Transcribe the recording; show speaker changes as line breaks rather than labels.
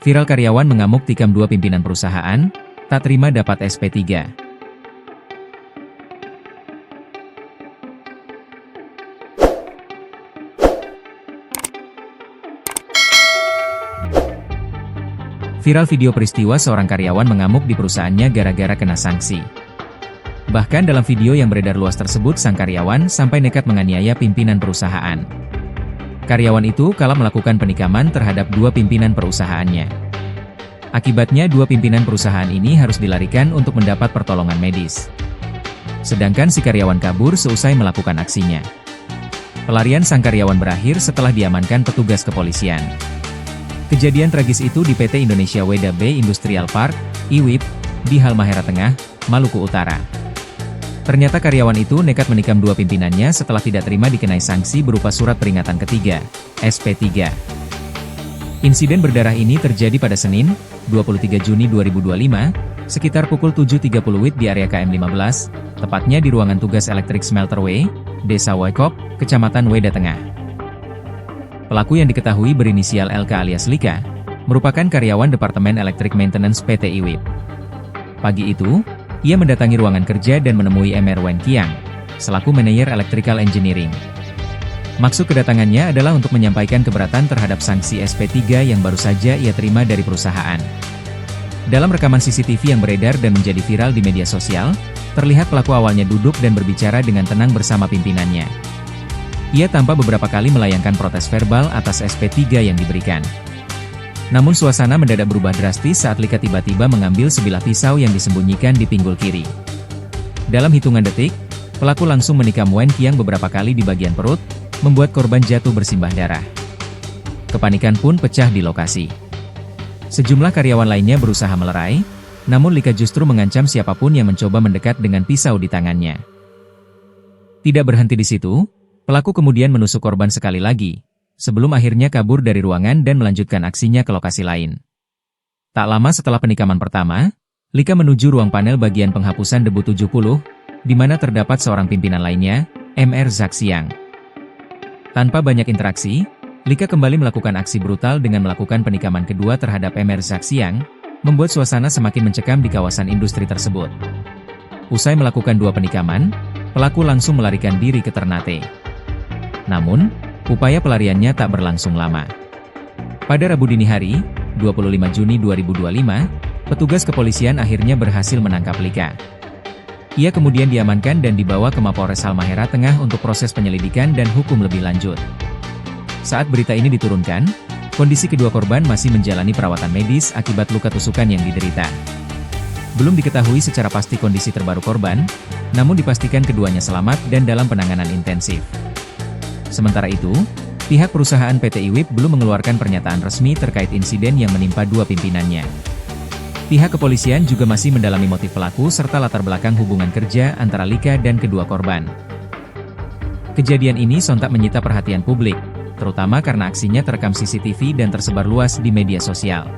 Viral karyawan mengamuk tikam dua pimpinan perusahaan, tak terima dapat SP3. Viral video peristiwa seorang karyawan mengamuk di perusahaannya gara-gara kena sanksi. Bahkan dalam video yang beredar luas tersebut sang karyawan sampai nekat menganiaya pimpinan perusahaan. Karyawan itu kala melakukan penikaman terhadap dua pimpinan perusahaannya. Akibatnya dua pimpinan perusahaan ini harus dilarikan untuk mendapat pertolongan medis. Sedangkan si karyawan kabur seusai melakukan aksinya. Pelarian sang karyawan berakhir setelah diamankan petugas kepolisian. Kejadian tragis itu di PT Indonesia Weda Bay Industrial Park, IWIP, di Halmahera Tengah, Maluku Utara. Ternyata karyawan itu nekat menikam dua pimpinannya setelah tidak terima dikenai sanksi berupa surat peringatan ketiga, SP3. Insiden berdarah ini terjadi pada Senin, 23 Juni 2025, sekitar pukul 7.30 WIB di area KM15, tepatnya di ruangan tugas elektrik Smelter W, Desa Waikop, Kecamatan Weda Tengah. Pelaku yang diketahui berinisial LK alias Lika, merupakan karyawan Departemen Elektrik Maintenance PT IWIP. Pagi itu, ia mendatangi ruangan kerja dan menemui Mr. Wen Qiang, selaku manajer Electrical Engineering. Maksud kedatangannya adalah untuk menyampaikan keberatan terhadap sanksi SP3 yang baru saja ia terima dari perusahaan. Dalam rekaman CCTV yang beredar dan menjadi viral di media sosial, terlihat pelaku awalnya duduk dan berbicara dengan tenang bersama pimpinannya. Ia tampak beberapa kali melayangkan protes verbal atas SP3 yang diberikan. Namun suasana mendadak berubah drastis saat Lika tiba-tiba mengambil sebilah pisau yang disembunyikan di pinggul kiri. Dalam hitungan detik, pelaku langsung menikam Wen Qiang beberapa kali di bagian perut, membuat korban jatuh bersimbah darah. Kepanikan pun pecah di lokasi. Sejumlah karyawan lainnya berusaha melerai, namun Lika justru mengancam siapapun yang mencoba mendekat dengan pisau di tangannya. Tidak berhenti di situ, pelaku kemudian menusuk korban sekali lagi, sebelum akhirnya kabur dari ruangan dan melanjutkan aksinya ke lokasi lain. Tak lama setelah penikaman pertama, Lika menuju ruang panel bagian penghapusan debu 70, di mana terdapat seorang pimpinan lainnya, Mr. Zhak Xiang. Tanpa banyak interaksi, Lika kembali melakukan aksi brutal dengan melakukan penikaman kedua terhadap Mr. Zhak Xiang, membuat suasana semakin mencekam di kawasan industri tersebut. Usai melakukan dua penikaman, pelaku langsung melarikan diri ke Ternate. Namun, upaya pelariannya tak berlangsung lama. Pada Rabu dini hari, 25 Juni 2025, petugas kepolisian akhirnya berhasil menangkap Lika. Ia kemudian diamankan dan dibawa ke Mapolres Halmahera Tengah untuk proses penyelidikan dan hukum lebih lanjut. Saat berita ini diturunkan, kondisi kedua korban masih menjalani perawatan medis akibat luka tusukan yang diderita. Belum diketahui secara pasti kondisi terbaru korban, namun dipastikan keduanya selamat dan dalam penanganan intensif. Sementara itu, pihak perusahaan PT IWIP belum mengeluarkan pernyataan resmi terkait insiden yang menimpa dua pimpinannya. Pihak kepolisian juga masih mendalami motif pelaku serta latar belakang hubungan kerja antara Lika dan kedua korban. Kejadian ini sontak menyita perhatian publik, terutama karena aksinya terekam CCTV dan tersebar luas di media sosial.